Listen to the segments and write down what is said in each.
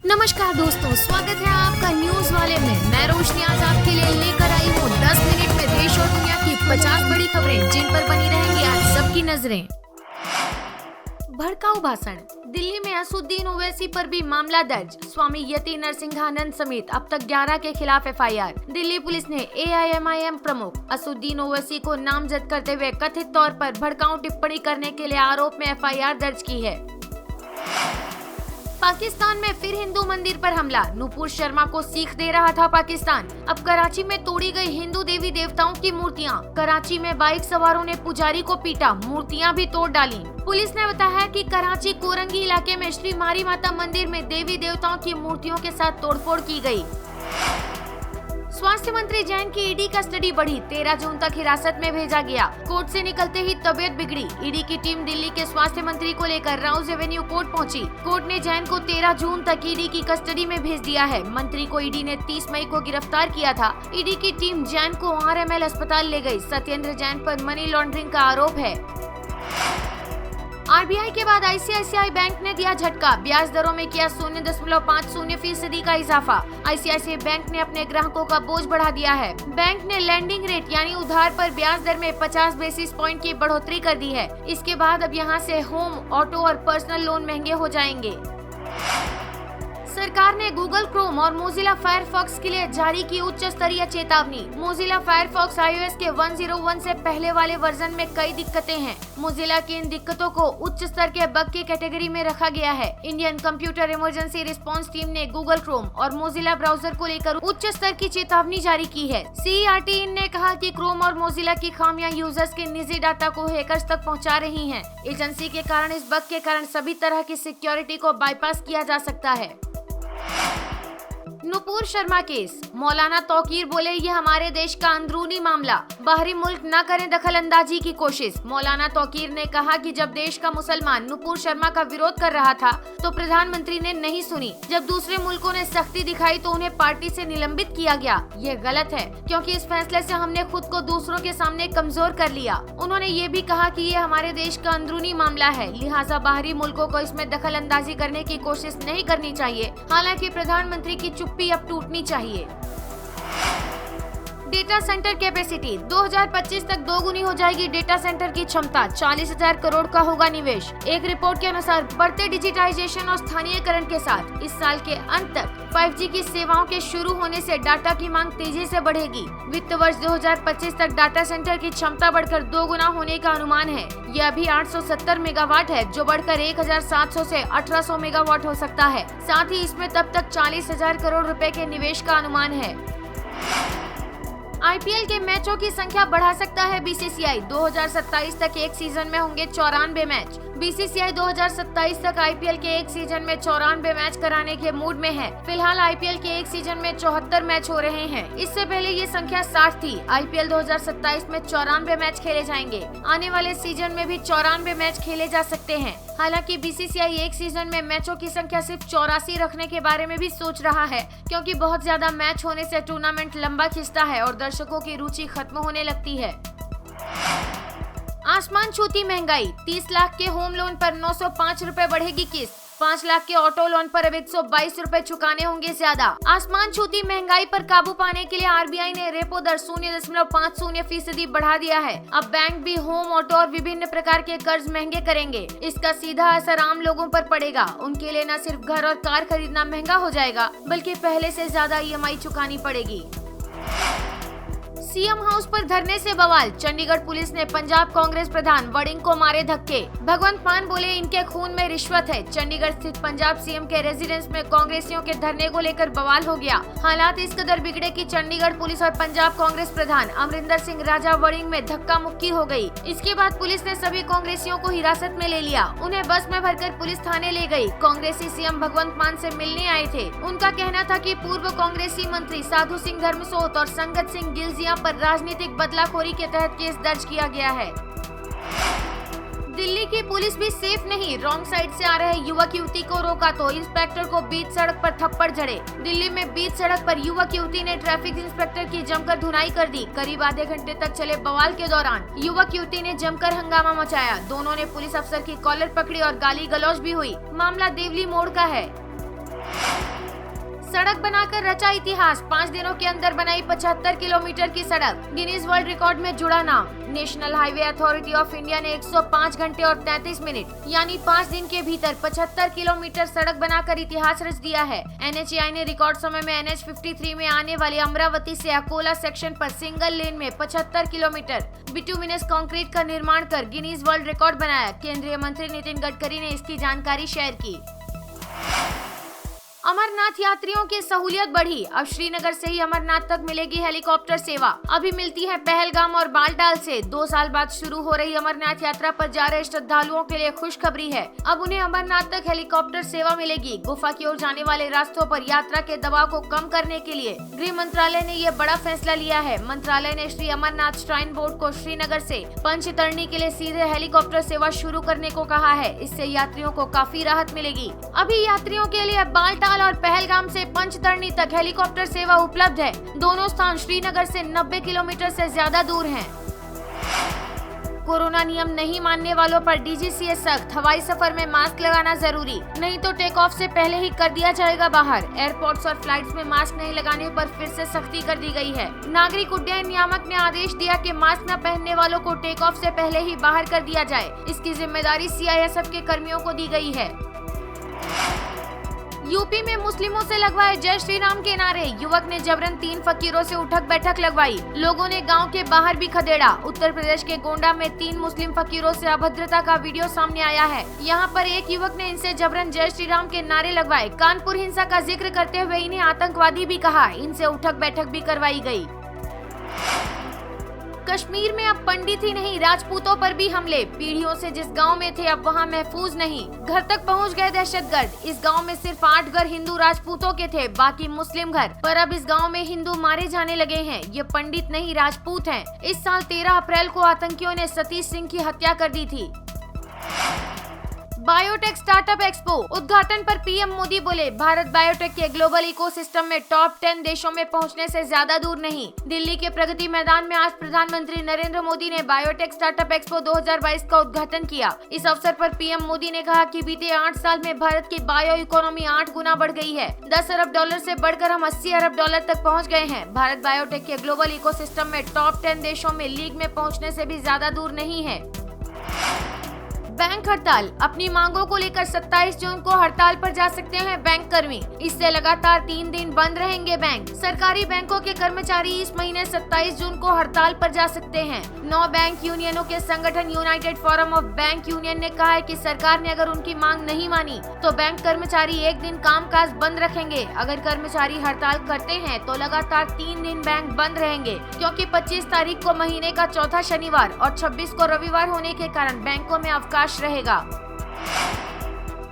नमस्कार दोस्तों, स्वागत है आपका न्यूज वाले में। मैं रोशनी आज आपके लिए लेकर आई हूँ 10 मिनट में देश और दुनिया की 50 बड़ी खबरें जिन पर बनी रहेंगी आज सबकी नजरें। भड़काऊ भाषण, दिल्ली में असुद्दीन ओवैसी पर भी मामला दर्ज। स्वामी यति नरसिंहानंद समेत अब तक 11 के खिलाफ एफआईआर। दिल्ली पुलिस ने एआईएमआईएम प्रमुख असुद्दीन ओवैसी को नामजद करते हुए कथित तौर पर भड़काऊ टिप्पणी करने के लिए आरोप में एफआईआर दर्ज की है। पाकिस्तान में फिर हिंदू मंदिर पर हमला, नुपुर शर्मा को सीख दे रहा था पाकिस्तान। अब कराची में तोड़ी गई हिंदू देवी देवताओं की मूर्तियां। कराची में बाइक सवारों ने पुजारी को पीटा, मूर्तियां भी तोड़ डाली। पुलिस ने बताया कि कराची कोरंगी इलाके में श्री मारी माता मंदिर में देवी देवताओं की मूर्तियों के साथ तोड़फोड़ की गई। स्वास्थ्य मंत्री जैन की ईडी कस्टडी बढ़ी, 13 जून तक हिरासत में भेजा गया। कोर्ट से निकलते ही तबीयत बिगड़ी। ईडी की टीम दिल्ली के स्वास्थ्य मंत्री को लेकर राउज एवेन्यू कोर्ट पहुंची। कोर्ट ने जैन को 13 जून तक ईडी की कस्टडी में भेज दिया है। मंत्री को ईडी ने 30 मई को गिरफ्तार किया था। ईडी की टीम जैन को आरएमएल अस्पताल ले गई। सत्येंद्र जैन पर मनी लॉन्ड्रिंग का आरोप है। आरबीआई के बाद आईसीआईसीआई बैंक ने दिया झटका, ब्याज दरों में किया 0.50% का इजाफा। आईसीआईसीआई बैंक ने अपने ग्राहकों का बोझ बढ़ा दिया है। बैंक ने लैंडिंग रेट यानी उधार पर ब्याज दर में 50 बेसिस पॉइंट की बढ़ोतरी कर दी है। इसके बाद अब यहां से होम, ऑटो और पर्सनल लोन महंगे हो जाएंगे। सरकार ने गूगल क्रोम और मोजिला फायरफॉक्स के लिए जारी की उच्च स्तरीय चेतावनी। मोजिला फायरफॉक्स iOS के 101 से पहले वाले वर्जन में कई दिक्कतें हैं। मोजिला की इन दिक्कतों को उच्च स्तर के बग की कैटेगरी में रखा गया है। Indian computer emergency response team ने गूगल क्रोम और मोजिला ब्राउजर को लेकर उच्च स्तर की चेतावनी जारी की है। CERT ने कहा कि क्रोम और मोजिला की खामियां यूजर्स के निजी डाटा को हैकर्स तक पहुंचा रही हैं। एजेंसी के कारण इस बग के कारण सभी तरह की सिक्योरिटी को बाईपास किया जा सकता है। नुपुर शर्मा केस, मौलाना तौकीर बोले ये हमारे देश का अंदरूनी मामला, बाहरी मुल्क न करें दखल अंदाजी की कोशिश। मौलाना तौकीर ने कहा कि जब देश का मुसलमान नुपुर शर्मा का विरोध कर रहा था तो प्रधानमंत्री ने नहीं सुनी। जब दूसरे मुल्कों ने सख्ती दिखाई तो उन्हें पार्टी से निलंबित किया गया। ये गलत है क्योंकि इस फैसले से हमने खुद को दूसरों के सामने कमजोर कर लिया। उन्होंने ये भी कहा कि ये हमारे देश का अंदरूनी मामला है, लिहाजा बाहरी मुल्कों को इसमें दखल अंदाजी करने की कोशिश नहीं करनी चाहिए। हालांकि प्रधानमंत्री की चुप्पी अब टूटनी चाहिए। डेटा सेंटर कैपेसिटी 2025 तक दोगुनी हो जाएगी। डेटा सेंटर की क्षमता 40,000 करोड़ का होगा निवेश। एक रिपोर्ट के अनुसार बढ़ते डिजिटाइजेशन और स्थानीयकरण के साथ इस साल के अंत तक 5G की सेवाओं के शुरू होने से डाटा की मांग तेजी से बढ़ेगी। वित्त वर्ष 2025 तक डाटा सेंटर की क्षमता बढ़कर 2 गुना होने का अनुमान है। यह अभी 870 मेगावाट है, जो बढ़कर 1,700 से 1,800 मेगावाट हो सकता है। साथ ही इसमें तब तक 40,000 करोड़ रुपए के निवेश का अनुमान है। आईपीएल के मैचों की संख्या बढ़ा सकता है बीसीसीआई। 2027 तक एक सीजन में होंगे 94 मैच। बीसीसीआई 2027 तक आईपीएल के एक सीजन में 94 मैच कराने के मूड में है। फिलहाल आईपीएल के एक सीजन में 74 मैच हो रहे हैं। इससे पहले ये संख्या 60 थी। आईपीएल 2027 में 94 मैच खेले जाएंगे। आने वाले सीजन में भी 94 मैच खेले जा सकते हैं। हालांकि बीसीसीआई एक सीजन में मैचों की संख्या सिर्फ 84 रखने के बारे में भी सोच रहा है, क्योंकि बहुत ज्यादा मैच होने से टूर्नामेंट लंबा खिंचता है और दर्शकों की रुचि खत्म होने लगती है। आसमान छूती महंगाई, 30 लाख के होम लोन पर 905 रुपए बढ़ेगी किस्त। 5 लाख के ऑटो लोन पर अब 122 रुपए चुकाने होंगे ज्यादा। आसमान छूती महंगाई पर काबू पाने के लिए आरबीआई ने रेपो दर 0.50% बढ़ा दिया है। अब बैंक भी होम, ऑटो और विभिन्न प्रकार के कर्ज महंगे करेंगे। इसका सीधा असर आम लोगों पर पड़ेगा। उनके लिए न सिर्फ घर और कार खरीदना महंगा हो जाएगा, बल्कि पहले से ज्यादा ईएमआई चुकानी पड़ेगी। सीएम हाउस पर धरने से बवाल, चंडीगढ़ पुलिस ने पंजाब कांग्रेस प्रधान वड़िंग को मारे धक्के। भगवंत मान बोले इनके खून में रिश्वत है। चंडीगढ़ स्थित पंजाब सीएम के रेजिडेंस में कांग्रेसियों के धरने को लेकर बवाल हो गया। हालात इस कदर बिगड़े कि चंडीगढ़ पुलिस और पंजाब कांग्रेस प्रधान अमरिंदर सिंह राजा वड़िंग में धक्का मुक्की हो गई। इसके बाद पुलिस ने सभी कांग्रेसियों को हिरासत में ले लिया। उन्हें बस में भरकर पुलिस थाने ले गई। कांग्रेसी सीएम भगवंत मान से मिलने आए थे। उनका कहना था कि पूर्व कांग्रेसी मंत्री साधु सिंह धर्मसोत और संगत सिंह गिलजिया पर राजनीतिक बदलाखोरी के तहत केस दर्ज किया गया है। दिल्ली की पुलिस भी सेफ नहीं, रॉन्ग साइड से आ रहे युवक युवती को रोका तो इंस्पेक्टर को बीच सड़क पर थप्पड़ जड़े। दिल्ली में बीच सड़क पर युवक युवती ने ट्रैफिक इंस्पेक्टर की जमकर धुनाई कर दी। करीब आधे घंटे तक चले बवाल के दौरान युवक युवती ने जमकर हंगामा मचाया। दोनों ने पुलिस अफसर की कॉलर पकड़ी और गाली गलौज भी हुई। मामला देवली मोड़ का है। सड़क बनाकर रचा इतिहास, 5 दिनों के अंदर बनाई 75 किलोमीटर की सड़क, गिनीज वर्ल्ड रिकॉर्ड में जुड़ा नाम। National highway authority of India ने 105 घंटे और 33 मिनट यानी 5 दिन के भीतर 75 किलोमीटर सड़क बनाकर इतिहास रच दिया है। NHAI ने रिकॉर्ड समय में NH 53 में आने वाले अमरावती से अकोला सेक्शन पर सिंगल लेन में 75 किलोमीटर बिटुमिनस कंक्रीट का निर्माण कर गिनीज वर्ल्ड रिकॉर्ड बनाया। केंद्रीय मंत्री नितिन गडकरी ने इसकी जानकारी शेयर की। अमरनाथ यात्रियों की सहूलियत बढ़ी, अब श्रीनगर से ही अमरनाथ तक मिलेगी हेलीकॉप्टर सेवा। अभी मिलती है पहलगाम और बालटाल से। 2 साल बाद शुरू हो रही अमरनाथ यात्रा पर जा रहे श्रद्धालुओं के लिए खुशखबरी है, अब उन्हें अमरनाथ तक हेलीकॉप्टर सेवा मिलेगी। गुफा की ओर जाने वाले रास्तों पर यात्रा के दबाव को कम करने के लिए गृह मंत्रालय ने ये बड़ा फैसला लिया है। मंत्रालय ने श्री अमरनाथ श्राइन बोर्ड को श्रीनगर से पंचतरणी के लिए सीधे हेलीकॉप्टर सेवा शुरू करने को कहा है। इससे यात्रियों को काफी राहत मिलेगी। अभी यात्रियों के लिए बालटाल और पहलगाम से पंचतरणी तक हेलीकॉप्टर सेवा उपलब्ध है। दोनों स्थान श्रीनगर से 90 किलोमीटर से ज्यादा दूर हैं। कोरोना नियम नहीं मानने वालों पर DGCA सख्त, हवाई सफर में मास्क लगाना जरूरी, नहीं तो टेक ऑफ से पहले ही कर दिया जाएगा बाहर। एयरपोर्ट्स और फ्लाइट्स में मास्क नहीं लगाने पर फिर से सख्ती कर दी गई है। नागरिक उड्डयन नियामक ने आदेश दिया कि मास्क न पहनने वालों को टेक ऑफ से पहले ही बाहर कर दिया जाए। इसकी जिम्मेदारी CISF के कर्मियों को दी गई है। यूपी में मुस्लिमों से लगवाए जय श्री राम के नारे, युवक ने जबरन 3 फकीरों से उठक बैठक लगवाई। लोगों ने गांव के बाहर भी खदेड़ा। उत्तर प्रदेश के गोंडा में 3 मुस्लिम फकीरों से अभद्रता का वीडियो सामने आया है। यहां पर एक युवक ने इनसे जबरन जय श्री राम के नारे लगवाए। कानपुर हिंसा का जिक्र करते हुए इन्हें आतंकवादी भी कहा। इनसे उठक बैठक भी करवाई गई। कश्मीर में अब पंडित ही नहीं राजपूतों पर भी हमले, पीढ़ियों से जिस गांव में थे अब वहां महफूज नहीं, घर तक पहुंच गए दहशतगर्द। इस गांव में सिर्फ 8 घर हिंदू राजपूतों के थे, बाकी मुस्लिम घर, पर अब इस गांव में हिंदू मारे जाने लगे हैं। ये पंडित नहीं राजपूत हैं। इस साल 13 अप्रैल को आतंकियों ने सतीश सिंह की हत्या कर दी थी। बायोटेक स्टार्टअप एक्सपो उद्घाटन पर PM मोदी बोले, भारत बायोटेक के ग्लोबल इकोसिस्टम में टॉप 10 देशों में पहुंचने से ज्यादा दूर नहीं। दिल्ली के प्रगति मैदान में आज प्रधानमंत्री नरेंद्र मोदी ने बायोटेक स्टार्टअप एक्सपो 2022 का उद्घाटन किया। इस अवसर पर PM मोदी ने कहा कि बीते 8 साल में भारत की बायो इकोनॉमी 8 गुना बढ़ गई है। $10 अरब से बढ़कर हम $80 अरब तक पहुँच गए हैं। भारत बायोटेक के ग्लोबल इकोसिस्टम में टॉप 10 देशों में लीग में पहुँचने से भी ज्यादा दूर नहीं है। बैंक हड़ताल, अपनी मांगों को लेकर 27 जून को हड़ताल पर जा सकते हैं बैंक कर्मी। इससे लगातार 3 दिन बंद रहेंगे बैंक। सरकारी बैंकों के कर्मचारी इस महीने 27 जून को हड़ताल पर जा सकते हैं। 9 बैंक यूनियनों के संगठन United forum of bank union ने कहा है कि सरकार ने अगर उनकी मांग नहीं मानी तो बैंक कर्मचारी 1 दिन कामकाज बंद रखेंगे। अगर कर्मचारी हड़ताल करते हैं तो लगातार 3 दिन बैंक बंद रहेंगे, क्योंकि 25 तारीख को महीने का चौथा शनिवार और 26 को रविवार होने के कारण बैंकों में अवकाश रहेगा।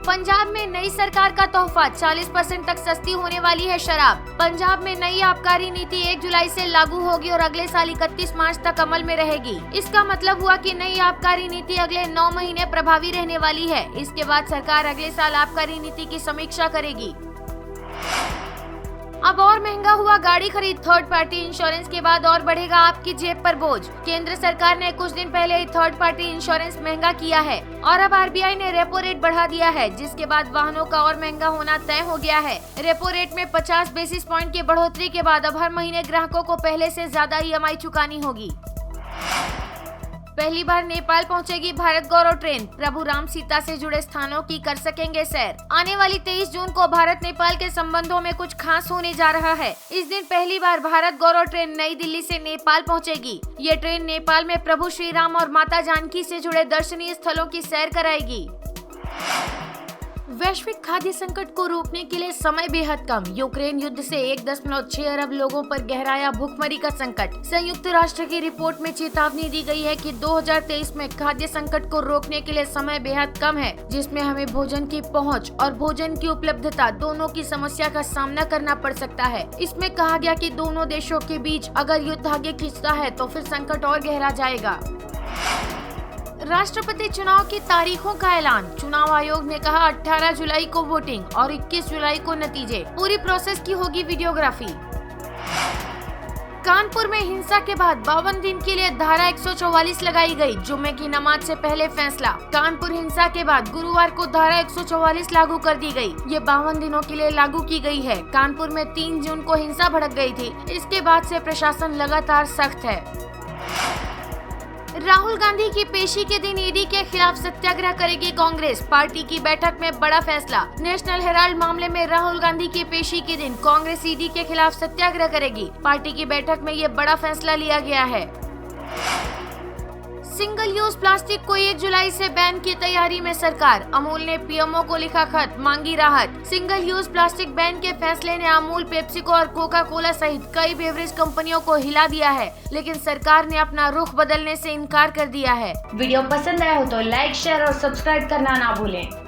पंजाब में नई सरकार का तोहफा, 40% तक सस्ती होने वाली है शराब। पंजाब में नई आबकारी नीति 1 जुलाई से लागू होगी और अगले साल 31 मार्च तक अमल में रहेगी। इसका मतलब हुआ कि नई आबकारी नीति अगले 9 महीने प्रभावी रहने वाली है। इसके बाद सरकार अगले साल आबकारी नीति की समीक्षा करेगी। अब और महंगा हुआ गाड़ी खरीद, थर्ड पार्टी इंश्योरेंस के बाद और बढ़ेगा आपकी जेब पर बोझ। केंद्र सरकार ने कुछ दिन पहले ही थर्ड पार्टी इंश्योरेंस महंगा किया है और अब RBI ने रेपो रेट बढ़ा दिया है, जिसके बाद वाहनों का और महंगा होना तय हो गया है। रेपो रेट में 50 बेसिस पॉइंट की बढ़ोतरी के बाद अब हर महीने ग्राहकों को पहले से ज्यादा EMI चुकानी होगी। पहली बार नेपाल पहुंचेगी भारत गौरव ट्रेन, प्रभु राम सीता से जुड़े स्थानों की कर सकेंगे सैर। आने वाली 23 जून को भारत नेपाल के संबंधों में कुछ खास होने जा रहा है। इस दिन पहली बार भारत गौरव ट्रेन नई दिल्ली से नेपाल पहुंचेगी। ये ट्रेन नेपाल में प्रभु श्री राम और माता जानकी से जुड़े दर्शनीय स्थलों की सैर कराएगी। वैश्विक खाद्य संकट को रोकने के लिए समय बेहद कम, यूक्रेन युद्ध से 1.6 अरब लोगों पर गहराया भूखमरी का संकट। संयुक्त राष्ट्र की रिपोर्ट में चेतावनी दी गई है कि 2023 में खाद्य संकट को रोकने के लिए समय बेहद कम है, जिसमें हमें भोजन की पहुंच और भोजन की उपलब्धता दोनों की समस्या का सामना करना पड़ सकता है। इसमें कहा गया कि दोनों देशों के बीच अगर युद्ध आगे खिंचता है तो फिर संकट और गहरा जाएगा। राष्ट्रपति चुनाव की तारीखों का ऐलान, चुनाव आयोग ने कहा 18 जुलाई को वोटिंग और 21 जुलाई को नतीजे। पूरी प्रोसेस की होगी वीडियोग्राफी। कानपुर में हिंसा के बाद 52 दिन के लिए धारा 144 लगाई गई। जुम्मे की नमाज से पहले फैसला। कानपुर हिंसा के बाद गुरुवार को धारा 144 लागू कर दी गई। ये 52 दिनों के लिए लागू की गई है। कानपुर में 3 जून को हिंसा भड़क गई थी। इसके बाद से प्रशासन लगातार सख्त है। राहुल गांधी की पेशी के दिन ईडी के खिलाफ सत्याग्रह करेगी कांग्रेस। पार्टी की बैठक में बड़ा फैसला। नेशनल हेराल्ड मामले में राहुल गांधी की पेशी के दिन कांग्रेस ईडी के खिलाफ सत्याग्रह करेगी। पार्टी की बैठक में ये बड़ा फैसला लिया गया है। सिंगल यूज प्लास्टिक को 1 जुलाई से बैन की तैयारी में सरकार। अमूल ने पीएमओ को लिखा खत, मांगी राहत। सिंगल यूज प्लास्टिक बैन के फैसले ने अमूल, पेप्सिको और कोका कोला सहित कई बेवरेज कंपनियों को हिला दिया है, लेकिन सरकार ने अपना रुख बदलने से इनकार कर दिया है। वीडियो पसंद आया हो तो लाइक, शेयर और सब्सक्राइब करना ना भूलें।